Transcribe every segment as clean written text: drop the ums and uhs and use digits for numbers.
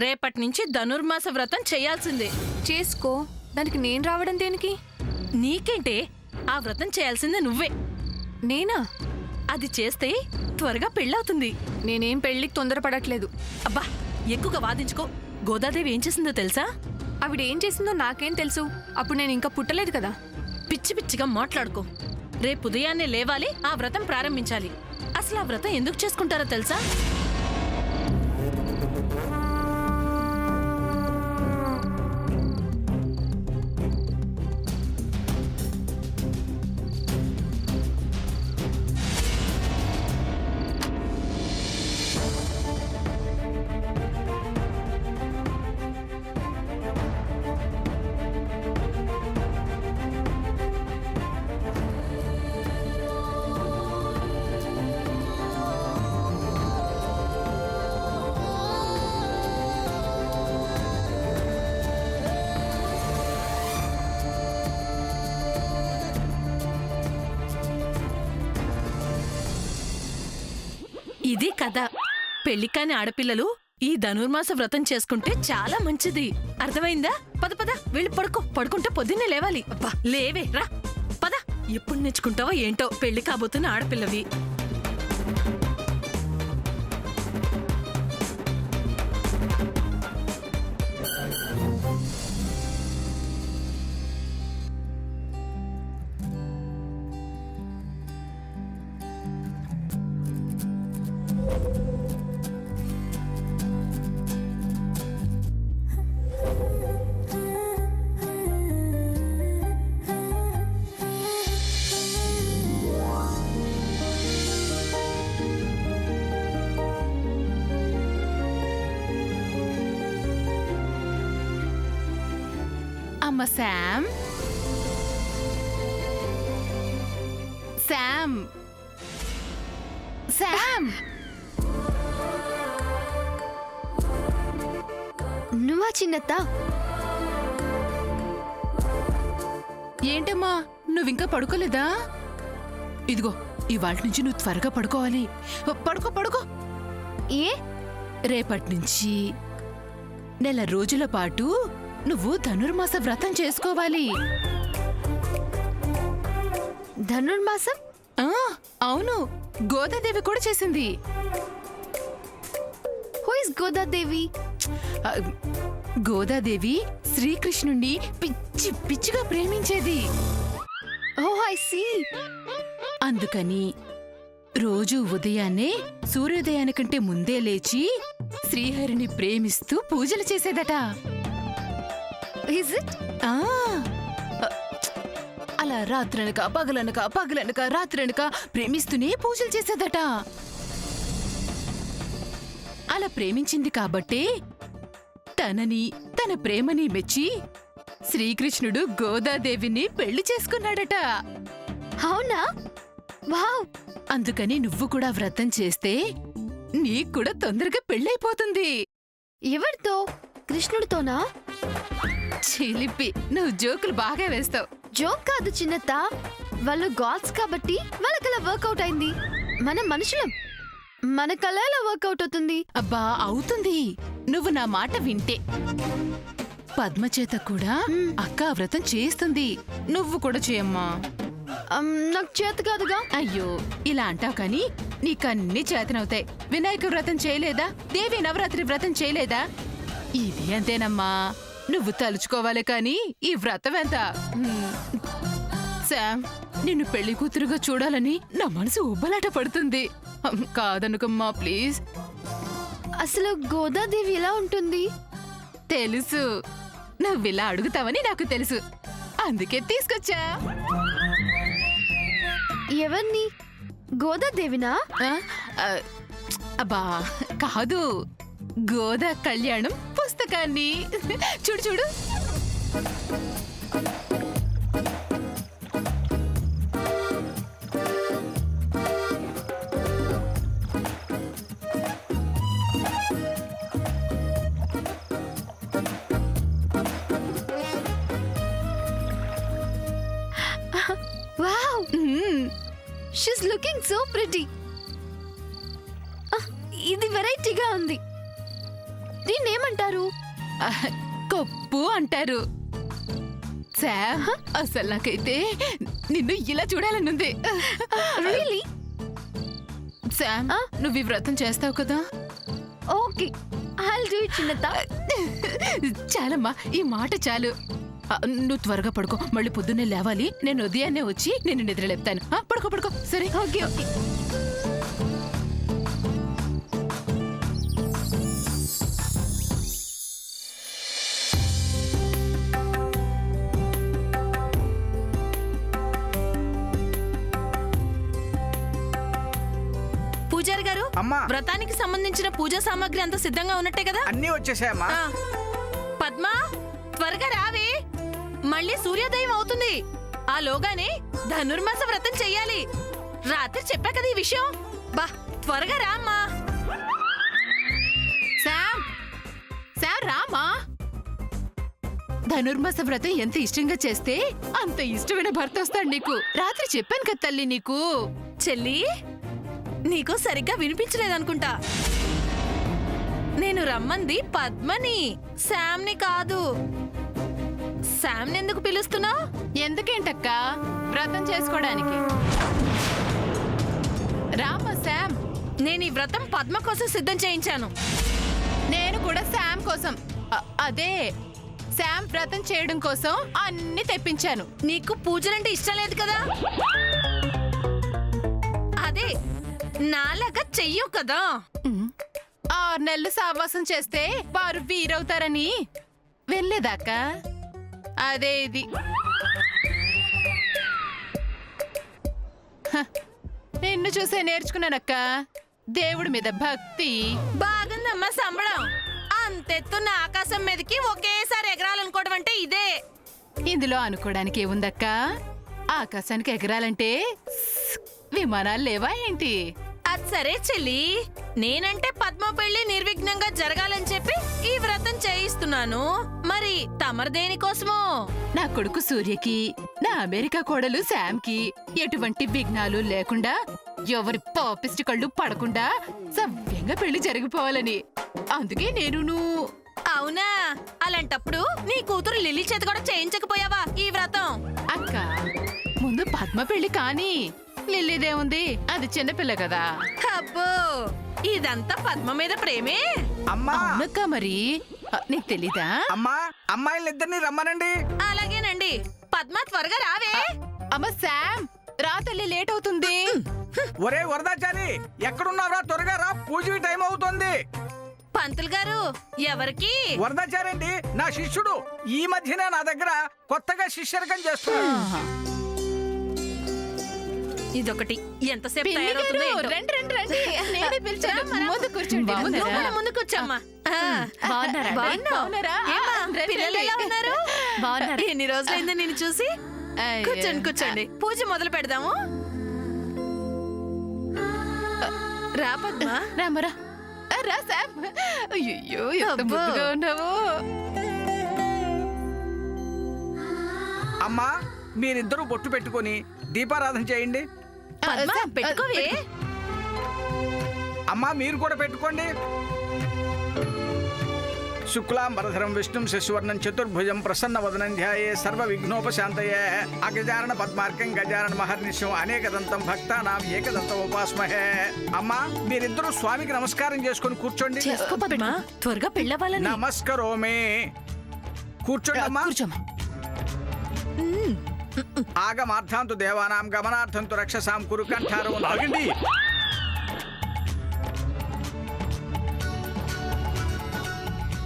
రేపటి నుంచి ధనుర్మాస వ్రతం చేయాల్సిందే. చేసుకో, దానికి నేను రావడం దేనికి? నీకేంటే, ఆ వ్రతం చేయాల్సిందే నువ్వే. నేనా? అది చేస్తే త్వరగా పెళ్ళవుతుంది. నేనేం పెళ్లికి తొందరపడట్లేదు. అబ్బా, ఎక్కువగా వాదించుకో. గోదాదేవి ఏం చేసిందో తెలుసా? ఆవిడేం చేసిందో నాకేం తెలుసు? అప్పుడు నేను ఇంకా పుట్టలేదు కదా. పిచ్చి పిచ్చిగా మాట్లాడుకో. రేపు ఉదయాన్నే లేవాలి, ఆ వ్రతం ప్రారంభించాలి. అసలు ఆ వ్రతం ఎందుకు చేసుకుంటారో తెలుసా? ఇది కథ. పెళ్లికాని ఆడపిల్లలు ఈ ధనుర్మాస వ్రతం చేసుకుంటే చాలా మంచిది. అర్థమైందా? పద పద, వెళ్ళి పడుకుంటే పొద్దున్నే లేవాలి. అబ్బా లేవే, రా పద. ఎప్పుడు నేర్చుకుంటావో ఏంటో పెళ్లి కాబోతున్న ఆడపిల్లవి. అమ్మ శామ్, శామ్, శామ్. నువ్వా చిన్నత్త? ఏంటమ్మా, నువ్వింకా పడుకోలేదా? ఇదిగో, ఇవాళ నుంచి నువ్వు త్వరగా పడుకోవాలి. పడుకో. ఏ? రేపటి నుంచి నెల రోజుల పాటు నువ్వు ధనుర్మాస వ్రతం చేసుకోవాలి. ధనుర్మాసం? అవును, గోదాదేవి కూడా చేసింది. Who is Godadevi? గోదాదేవి శ్రీకృష్ణుణ్ణి పిచ్చి పిచ్చిగా ప్రేమించేది. ఓహ్, ఐ సీ. అందుకని రోజు ఉదయాన్నే సూర్యోదయానికంటే ముందే లేచి శ్రీహరిని ప్రేమిస్తూ పూజలు చేసేదట. Is it? అలా రాత్రనక పగలనక రాత్రనక ప్రేమిస్తూనే పూజలు చేసేదట. అలా ప్రేమించింది కాబట్టే తనని, తన ప్రేమని మెచ్చి శ్రీకృష్ణుడు గోదాదేవిని పెళ్లి చేసుకున్నాడట. అవునా? వావ్. అందుకని నువ్వు కూడా వ్రతం చేస్తే నీకు కూడా తొందరగా పెళ్ళైపోతుంది. ఎవరితో? కృష్ణుడితోనా? చిలిపి, నువ్వు జోకులు బాగా వేస్తావు. జోక్ కాదు చిన్నత్త, వాళ్ళు గాడ్స్ కాబట్టి వాళ్ళకలా వర్కౌట్ అయింది. మనం మనుషులం, మనకలా ఎలా వర్కౌట్ అవుతుంది? అబ్బా అవుతుంది, నువ్వు నా మాట వింటే. పద్మచేత కూడా అక్క వ్రతం చేస్తుంది, నువ్వు కూడా చేయమ్మా. నాకు చేత కాదుగా. అయ్యో, ఇలా అంటావు కానీ నీకన్నీ చేతనవుతాయి. వినాయక వ్రతం చేయలేదా? దేవి నవరాత్రి వ్రతం చేయలేదా? ఇది అంతేనమ్మా, నువ్వు తలుచుకోవాలి కానీ ఈ వ్రతం ఎంత. శామ్, నిన్ను పెళ్లి కూతురుగా చూడాలని నా మనసు ఉబ్బలాట పడుతుంది. కాదనుకమ్మా ప్లీజ్. అసలు గోదాదేవి ఎలా ఉంటుంది? తెలుసు, నువ్విలా అడుగుతావని నాకు తెలుసు, అందుకే తీసుకొచ్చా. ఎవరిని? గోదాదేవినా? అబ్బా కాదు, గోదా కళ్యాణం పుస్తకాన్ని. చూడు చూడు. Wow, she's looking so pretty. ఇది వెరైటీగా ఉంది. దీన్నేమంటారు? కొప్పు అంటారు. శామ్, అసలు నాకైతే నిన్ను ఇలా చూడాలనుంది. రియలీ? శామ్, నువ్వు ఈ వ్రతం చేస్తావు కదా? ఓకే, ఐల్ డూ ఇట్ చిన్నత్త. చాలమ్మా, ఈ మాట చాలు. నువ్వు త్వరగా పడుకో, మళ్ళీ పొద్దున్నే లేవాలి. నేను ఉదయాన్నే వచ్చి నేను నిద్రలేపుతాను. పడుకో పడుకో. సరే. Okay okay. పూజారి గారు, అమ్మా. వ్రతానికి సంబంధించిన పూజా సామాగ్రి అంతా సిద్ధంగా ఉన్నట్టే కదా? అన్నీ వచ్చేసాయమ్మా. ఆ. పద్మా, త్వరగా రావే, మళ్ళీ సూర్యోదయం అవుతుంది. ఆ లోగానే ధనుర్మాస వ్రతం చెయ్యాలి. రాత్రి చెప్పా కదా ఈ విషయం. బా, త్వరగా రా అమ్మా. Sam, Sam Rama. ధనుర్మాస వ్రతం ఎంత ఇష్టంగా చేస్తే అంత ఇష్టమైన భర్త వస్తాడు నీకు. రాత్రి చెప్పాను కదా తల్లి నీకు. చెల్లి, నీకు సరిగ్గా వినిపించలేదనుకుంటా. నేను రమ్మంది పద్మని, శామ్ని కాదు. శామ్ని ఎందుకు పిలుస్తున్నావు? ఎందుకేంటక్క? వ్రతం చేసుకోవడానికి. రామా శామ్. నేను ఈ వ్రతం పద్మ కోసం సిద్ధం చేయించాను. నేను కూడా శామ్ కోసం, అదే శామ్ వ్రతం చేయడం కోసం అన్ని తెప్పించాను. నీకు పూజలంటే ఇష్టం లేదు కదా? అదే నాలాగా చెయ్యవు కదా. 6 నెలలు సావాసం చేస్తే వారు వీరవుతారని వెళ్ళేదాకా అదే ఇది. హ, నిన్ను చూసే నేర్చుకున్నానక్క దేవుడి మీద భక్తి. బాగుందమ్మా సంబడం. అంతెత్తున్న ఆకాశం మీదకి ఒకేసారి ఎగరాలనుకోవడం అంటే ఇదే. ఇందులో అనుకోవడానికి ఏముందక్క? ఆకాశానికి ఎగరాలంటే విమానాలు లేవా ఏంటి? అది సరే చెల్లి, నేనంటే పద్మ పెళ్లి నిర్విఘ్నంగా జరగాలని చెప్పి ఈ వ్రతం చేయిస్తున్నాను. మరి తమరు దేనికోసమో? నా కొడుకు సూర్యకి, నా అమెరికా కోడలు శామ్కి ఎటువంటి విఘ్నాలు లేకుండా, ఎవరి పాపిస్ట్ కళ్ళు పడకుండా సవ్యంగా పెళ్లి జరిగిపోవాలని. అందుకే నేను అవునా? అలాంటప్పుడు నీ కూతురు లిల్లీ చేత కూడా చేయించకపోయావా ఈ వ్రతం? అక్క, ముందు పద్మ పెళ్లి కాని. లిల్లీదే ఉంది, అది చిన్నపిల్ల కదా. అబ్బో, ఇదంతా పద్మ మీద ప్రేమే. అమ్మా. అవునక్క, మరి నీకు తెలీదా? అమ్మా, అమ్మాయిలిద్దరిని రమ్మనండి. అలాగేనండి. పద్మ త్వరగా రావే. అమ్మ శామ్, రా తల్లి, లేట్ అవుతుంది. ఒరే వరదాచారి, ఎక్కడున్నారా? త్వరగా రా, పూజకి టైం అవుతుంది. పంతులు గారు, ఎవరికి? వరదాచారి అండి, నా శిష్యుడు. ఈ మధ్యనే నా దగ్గర కొత్తగా శిష్యరకం చేస్తున్నాడు. ఇదొకటి ఎంతసేపు పిన్ని గారు, తయారవుతుందో ఏంటో. రండి రండి రండి, నేనే పిలిచాను. ముందు కూర్చోండి. ముందు కూర్చోమ్మా. బాగున్నారా? బాగున్నారా? ఏమ్మా, రండి, పిల్లలు ఎలా రండి. ఉన్నారు? బాగున్నారు. ఎన్ని రోజులైందో నేను చూసి. అయ్యో. కూర్చోండి కూర్చోండి, పూజ మొదలు పెడదాము. రా పద్మ. రామరా, రా శామ్. అయ్యో, ఎంత అబ్బో. ముద్దుగా ఉన్నావు. అమ్మా, మీరిద్దరూ బొట్టు పెట్టుకొని దీపారాధన చేయండి. పద్మ, శామ్, పెట్టుకోవే. అమ్మా, మీరు కూడా పెట్టుకోండి. శుక్లాంబరధరం విష్ణుం శశివర్ణం చతుర్భుజం ప్రసన్నవదనం ధ్యాయే సర్వ విఘ్నోపశాంతయే అగజానన పద్మార్కం గజానన మహర్నిశం అనేకదంతం భక్తానాం ఏకదంతం ఉపాస్మహే. అమ్మా, మీరిద్దరూ స్వామికి నమస్కారం చేసుకొని కూర్చోండి. చేసుకో పద్మ, త్వరగా పెళ్ళవ్వాలని. నమస్కరోమే. కూర్చోండి అమ్మా. కూర్చోమ్మా. ఆగమార్థంతు దేవానాం గమనార్థంతు రక్షసాం కురు కంఠారం. ఆగండి.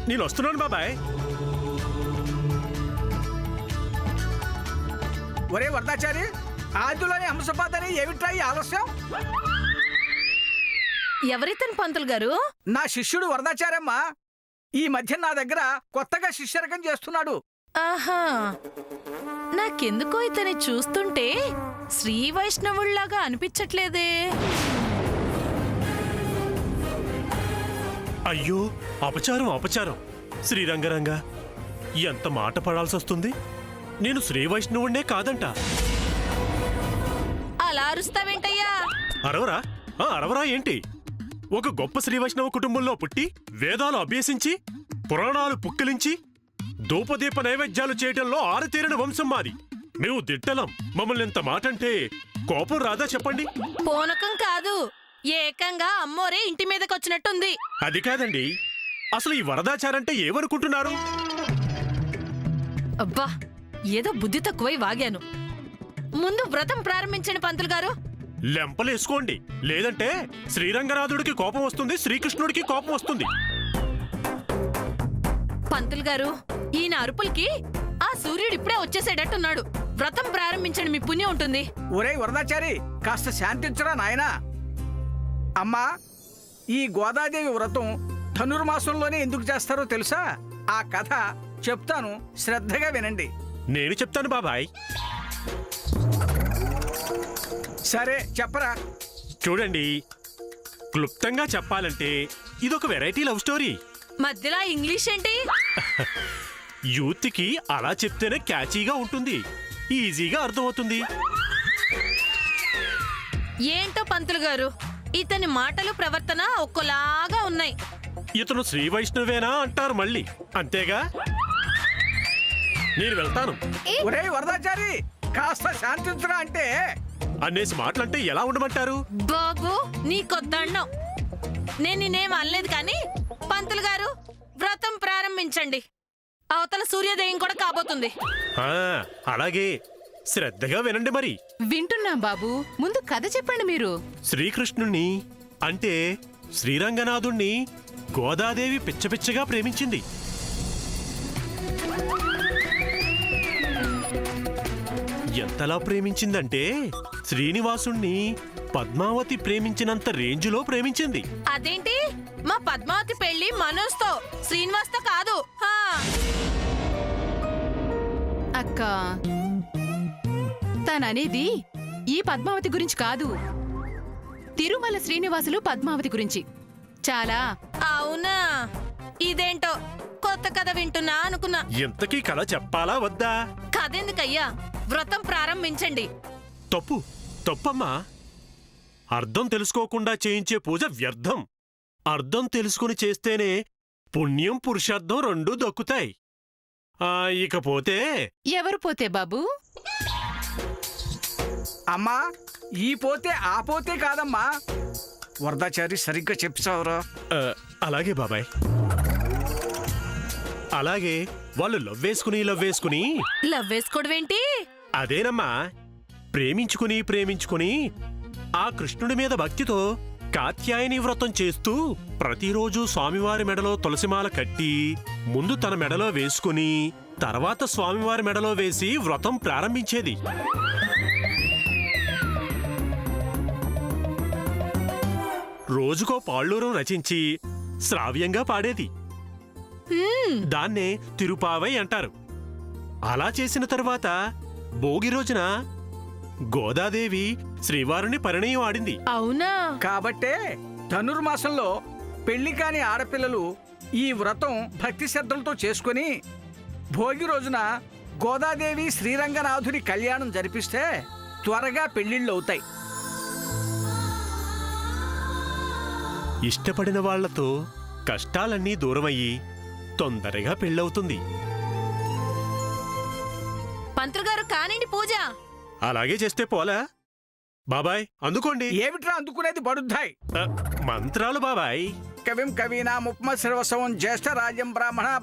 నేను వస్తున్నాను బాబాయ్. ఒరే వరదాచారి, ఆదిలోని హంసపాదని ఏమిట్రా ఈ ఆలస్యం? ఎవరితను పంతులు గారు? నా శిష్యుడు వరదాచారమ్మా. ఈ మధ్య నా దగ్గర కొత్తగా శిష్యరకం చేస్తున్నాడు. ఆహా, నాకెందుకో ఇతని చూస్తుంటే శ్రీ వైష్ణవుళ్లాగా అనిపించట్లేదే. అయ్యో, అపచారం అపచారం. శ్రీరంగరంగ, ఎంత మాట పడాల్సి వస్తుంది. నేను శ్రీ వైష్ణవుణ్ణే కాదంట. అలా అరుస్తావేంటయ్యా? అరవరా? అరవరా ఏంటి? ఒక గొప్ప శ్రీ వైష్ణవ కుటుంబంలో పుట్టి వేదాలు అభ్యసించి పురాణాలు పుక్కిలించి ధూపదీప నైవేద్యాలు చేయటంలో ఆరితేరిన వంశం మాది. మేము దిట్టలం. మమ్మల్ని ఎంత మాట అంటే కోపం రాదా చెప్పండి? పోనకం కాదు, ఏకంగా అమ్మోరే ఇంటి మీదకి వచ్చినట్టుంది. అది కాదండి, అసలు ఈ వరదాచారంటే ఏమనుకుంటున్నారు? అబ్బా, ఏదో బుద్ధి తక్కువై వాగాను. ముందు వ్రతం ప్రారంభించండి పంతులు గారు. లెంపలేసుకోండి, లేదంటే శ్రీరంగనాథుడికి కోపం వస్తుంది, శ్రీకృష్ణుడికి కోపం వస్తుంది. పంతులు గారు, ఈయన అరుపులకి ఆ సూర్యుడు ఇప్పుడే వచ్చేసేటట్టున్నాడు. వ్రతం ప్రారంభించండి, మీ పుణ్యం ఉంటుంది. ఒరేయ్ వరదాచారి, కాస్త శాంతించరా నాయనా. అమ్మా, ఈ గోదాదేవి వ్రతం ధనుర్మాసంలోనే ఎందుకు చేస్తారో తెలుసా? ఆ కథ చెప్తాను, శ్రద్ధగా వినండి. నేను చెప్తాను బాబాయ్. సరే చెప్పరా. చూడండి, క్లుప్తంగా చెప్పాలంటే ఇదొక వెరైటీ లవ్ స్టోరీ. మధ్యలో ఇంగ్లీష్ ఏంటి? యూత్కి అలా చెప్తేనే క్యాచీగా ఉంటుంది, ఈజీగా అర్థమవుతుంది. ఏంటో పంతులు గారు, ఇతని మాటలు ప్రవర్తన ఒక్కలాగా ఉన్నాయి. ఇతను శ్రీ వైష్ణవేనా అంటారు మళ్ళీ, అంతేగా? నేను వెళ్తాను. ఒరేయ్ వరదాచారి, కాస్త శాంతించరా అంటే. అన్నేసి మాటలంటే ఎలా ఉండమంటారు? బాబు, నీ కొద్దండం. నేను నేనేం అనలేదు కానీ పంతులు గారు, వ్రతం ప్రారంభించండి. అవతల సూర్యోదయం కూడా కాబోతుంది. ఆ, అలాగే, శ్రద్ధగా వినండి మరి. వింటున్నాం బాబు, ముందు కథ చెప్పండి మీరు. శ్రీకృష్ణుణ్ణి అంటే శ్రీరంగనాథుణ్ణి గోదాదేవి పిచ్చపిచ్చగా ప్రేమించింది. ఎంతలా ప్రేమించిందంటే శ్రీనివాసుణ్ణి పద్మావతి ప్రేమించినంత రేంజులో ప్రేమించింది. అదేంటి? మా పద్మావతి పెళ్లి మనోజ్తో, శ్రీనివాస్తో కాదు. హా. అక్క, తననేది ఈ పద్మావతి గురించి కాదు, తిరుమల శ్రీనివాసులు పద్మావతి గురించి. చాలా అవునా? ఇదేంటో కొత్త కథ వింటున్నా అనుకున్నా. ఎంతకీ కథ చెప్పాలా వద్దా? కథెందుకయ్యా, వ్రతం ప్రారంభించండి. తప్పమ్మా. అర్థం తెలుసుకోకుండా చేయించే పూజ వ్యర్థం. అర్థం తెలుసుకుని చేస్తేనే పుణ్యం పురుషార్థం రెండూ దక్కుతాయి. ఇకపోతే ఎవరు పోతే బాబు? అమ్మా, ఈ పోతే ఆ పోతే కాదమ్మా. వరదాచారి సరిగ్గా చెప్తావురా. అలాగే బాబాయ్, అలాగే. వాళ్ళు లవ్వేసుకుని లవ్ వేసుకోవడం ఏంటి? అదేనమ్మా, ప్రేమించుకుని ఆ కృష్ణుడి మీద భక్తితో కాత్యాయని వ్రతం చేస్తూ ప్రతిరోజు స్వామివారి మెడలో తులసిమాల కట్టి ముందు తన మెడలో వేసుకుని తర్వాత స్వామివారి మెడలో వేసి వ్రతం ప్రారంభించేది. రోజుకో పాళ్ళూరం రచించి శ్రావ్యంగా పాడేది. దాన్నే తిరుపావై అంటారు. అలా చేసిన తరువాత భోగి రోజున గోదాదేవి శ్రీవారుని పరిణయం ఆడింది. అవునా? కాబట్టే ధనుర్మాసంలో పెళ్లి కాని ఆడపిల్లలు ఈ వ్రతం భక్తి శ్రద్ధలతో చేసుకుని భోగి రోజున గోదాదేవి శ్రీరంగనాథుడి కళ్యాణం జరిపిస్తే త్వరగా పెళ్లిళ్ళు అవుతాయి. ఇష్టపడిన వాళ్లతో కష్టాలన్నీ దూరమయ్యి తొందరగా పెళ్ళవుతుంది. పంతులు గారు, కానిండి పూజ. అలాగే చేస్తే పోలా? బాబాయ్ అందుకోండి. ఏమిట్రా అందుకునేది బడుద్దాయ్? మంత్రాలు బాబాయ్. కవిం కవీనాముపమశ్రవసవం జ్యేష్ఠరాజ్యం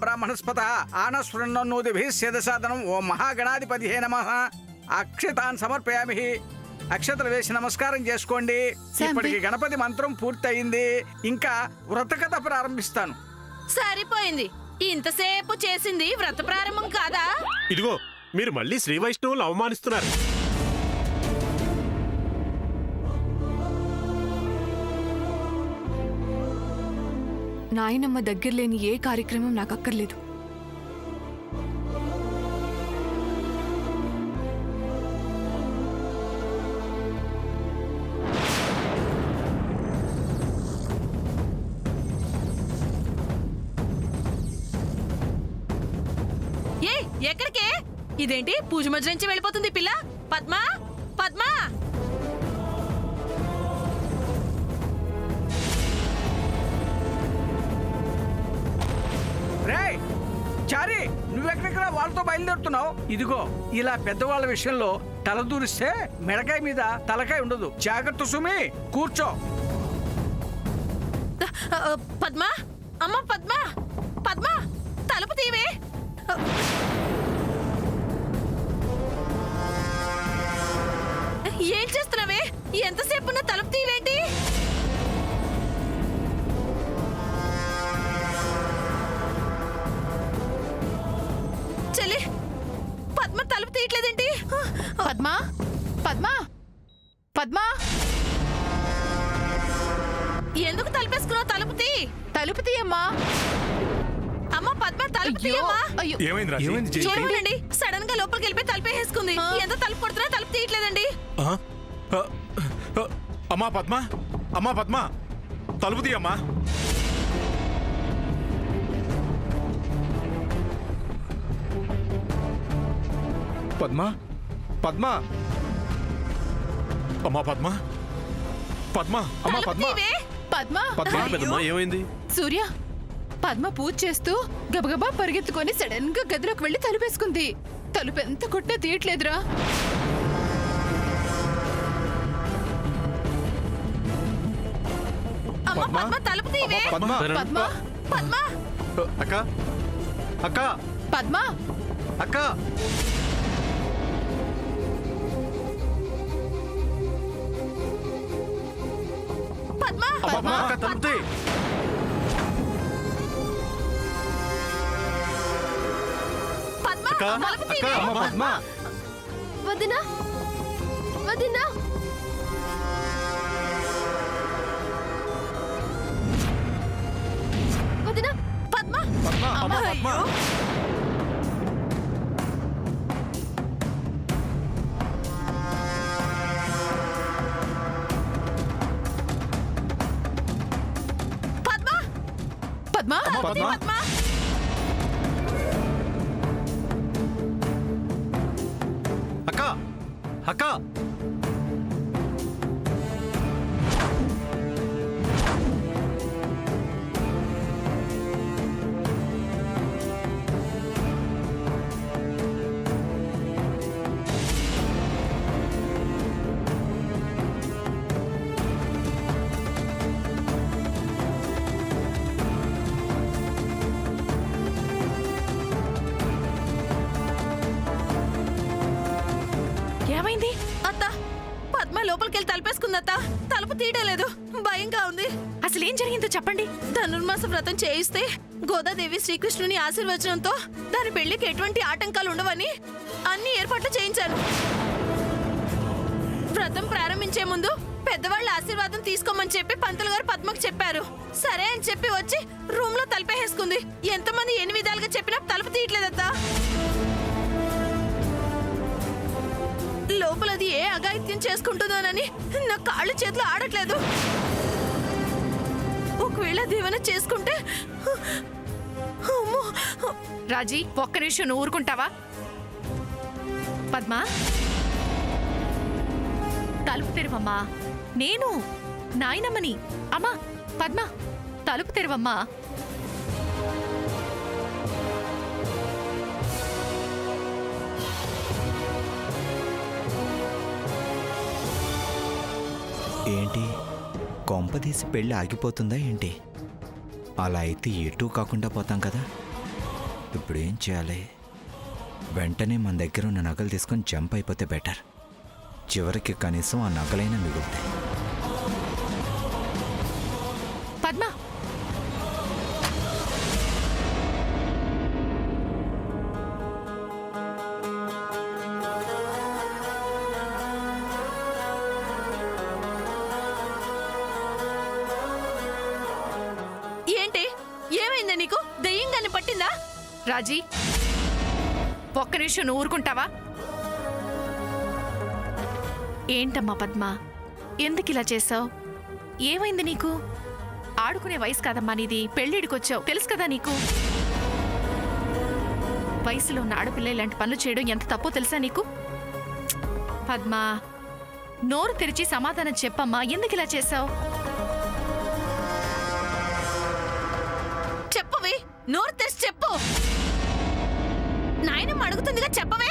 బ్రాహ్మణస్పత ఆనశృణ్వన్నోదిభిః సేదసాదనం. ఓం మహాగణాధిపతిహే నమః. అక్షతాన్ సమర్పయామి. అక్షతలు వేసి నమస్కారం చేసుకోండి. ఇప్పటికి గణపతి మంత్రం పూర్తయింది. ఇంకా వ్రతకథ ప్రారంభిస్తాను. సరిపోయింది. ఇంతసేపు చేసింది వ్రత ప్రారంభం కాదా? ఇదిగో, మీరు మళ్ళీ శ్రీ వైష్ణవులు అవమానిస్తున్నారు. నాయనమ్మ దగ్గర లేని ఏ కార్యక్రమం నాకు అక్కర్లేదు. ఏ, ఎక్కడికే? ఇదేంటి పూజ మధ్య నుంచి వెళ్ళిపోతుంది పిల్ల? పద్మా, పద్మా! రేయ్ చారి, నువ్వెక్కడెక్కడ వాళ్ళతో బయలుదేరుతున్నావు? ఇదిగో ఇలా పెద్దవాళ్ళ విషయంలో తలదూరిస్తే మెడకాయ మీద తలకాయ ఉండదు. జాగ్రత్త సుమి, కూర్చో. పద్మ, అమ్మ పద్మ, పద్మ తలుపు తీవే. ఏం చేస్తున్నావే? ఎంతసేపు ఉన్న తలుపు తీవేంటి? చెల్లి, పద్మ తలుపు తీయట్లేదేంటి? పద్మా పద్మా పద్మా ఎందుకు తలుపేసుకున్నావు? తలుపు తీ. తలుపు తీయమ్మా. అమ్మ పద్మ తలుపు అయ్యో, తీయమ్మా. అయ్యో. ఏమైంది? చూడండి, సడన్ గా లోపలికి వెళ్ళిపోయి తలుపేసుకుంది. ఎంత తలుపు కొడుతున్నా తలుపు తీయట్లేదండి. అమ్మా పద్మ, అమ్మా పద్మ, తలుపు తీయమ్మా. పద్మ, పద్మ, అమ్మా పద్మ, పద్మ, అమ్మా తలుపు పద్మ, తీవే. పద్మా పద్మ, ఏమైంది? సూర్య, పద్మ పూజ చేస్తూ గబగబా పరిగెత్తుకొని సడన్ గా గదిలోకి వెళ్లి తలుపేసుకుంది. తలుపు ఎంత కొట్టినా తీయట్లేదురా. అమ్మ పద్మ? పద్మ తలుపు తీవే. పద్మ, పద్మ పద్మ అక్క, అక్క, పద్మ అక్క, పద్మ అమ్మా పద్మ, అక్క తలుపు తీ. పద్మ అక్క, తలుపు అక్క, తీవే. అమ్మా పద్మ, వదినా, వదినా, వదినా, పద్మ పద్మ, అమ్మా పద్మ, పద్మ పద్మ అమ్మా పద్మ, పద్మ అక్క, అక్క, ఏమైంది? అత్త, పద్మ లోపలికి వెళ్ళి తలుపేసుకుంది అత్త. తలుపు తీయడం లేదు. భయంగా ఉంది. అసలు ఏం జరిగిందో చెప్పండి. ధనుర్మాస వ్రతం చేయిస్తే గోదాదేవి శ్రీకృష్ణుని ఆశీర్వచనంతో దాని పెళ్లికి ఎటువంటి ఆటంకాలు ఉండవని అన్ని ఏర్పాట్లు చేయించాను. వ్రతం ప్రారంభించే ముందు పెద్దవాళ్ళ ఆశీర్వాదం తీసుకోమని చెప్పి పంతులు గారు పద్మకు చెప్పారు. సరే అని చెప్పి వచ్చి రూమ్ లో తలుపేసుకుంది. ఎంతమంది ఎన్ని విధాలుగా చెప్పినా తలుపు తీయట్లేదత్తా. లోపలది ఏ అఘాయిత్యం చేసుకుంటుందోనని నా కాళ్ళు చేతులు ఆడట్లేదు. ఒకవేళ దేవన చేసుకుంటే అమ్మో. రాజీ, ఒక్క నిమిషం నువ్వు ఊరుకుంటావా? పద్మ, తలుపు తెరవమ్మా. నేను నాయనమ్మని. అమ్మా పద్మ, తలుపు తెరవమ్మా. ఏంటి, కొంపదీసి పెళ్ళి ఆగిపోతుందా ఏంటి? అలా అయితే ఎటూ కాకుండా పోతాం కదా. ఇప్పుడు ఏం చేయాలి? వెంటనే మన దగ్గర ఉన్న నగలు తీసుకొని జంప్ అయిపోతే బెటర్. చివరికి కనీసం ఆ నగలైనా మిగులుతాయి. పద్మ, ఏంటి? ఏమైందా నీకు? దయ్యంగాని పట్టిందా? రాజీ, ఒక్క నిమిషం నువ్వు ఊరుకుంటావా? ఏంటమ్మా పద్మ, ఎందుకు ఇలా చేసావు? ఏమైంది నీకు? ఆడుకునే వయసు కాదమ్మా నీది. పెళ్ళిడికొచ్చావు, తెలుసు కదా నీకు. వయసులో ఉన్న ఆడపిల్ల ఇలాంటి పనులు చేయడం ఎంత తప్పో తెలుసా నీకు? పద్మ, నోరు తెరిచి సమాధానం చెప్పమ్మా. ఎందుకు ఇలా చేసావు? చెప్పవే, నోరు తెరిచి చెప్పు. నాయనమ్మ అడుగుతుందిగా చెప్పవే.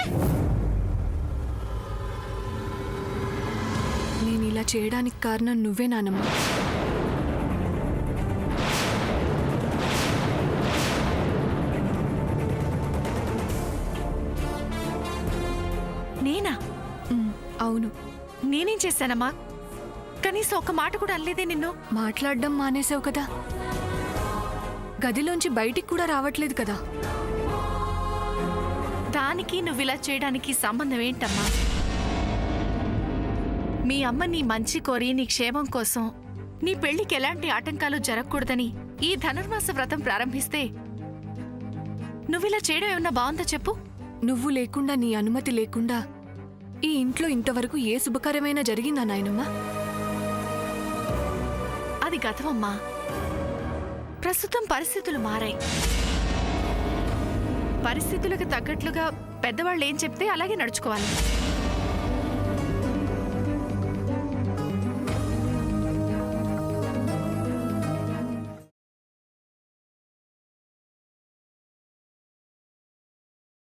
నేను ఇలా చేయడానికి కారణం నువ్వే నానమ్మ. నేనా? అవును. నేనేం చేశానమ్మా? కనీసం ఒక్క మాట కూడా అనలేదే నిన్ను. మాట్లాడడం మానేసావు కదా, గదిలోంచి బయటికి కూడా రావట్లేదు కదా. దానికి నువ్విలా చేయడానికి సంబంధం ఏంటమ్మా? మీ అమ్మ నీ మంచి కోరి నీ క్షేమం కోసం నీ పెళ్లికి ఎలాంటి ఆటంకాలు జరగకూడదని ఈ ధనుర్మాస వ్రతం ప్రారంభిస్తే నువ్విలా చేయడం ఏమన్నా బాగుందా చెప్పు? నువ్వు లేకుండా, నీ అనుమతి లేకుండా ఈ ఇంట్లో ఇంతవరకు ఏ శుభకార్యమైనా జరిగిందా నాయనమ్మ? అది గతమమ్మా. ప్రస్తుతం పరిస్థితులు మారాయి. పరిస్థితులకు తగ్గట్లుగా పెద్దవాళ్ళు ఏం చెప్తే అలాగే నడుచుకోవాలి.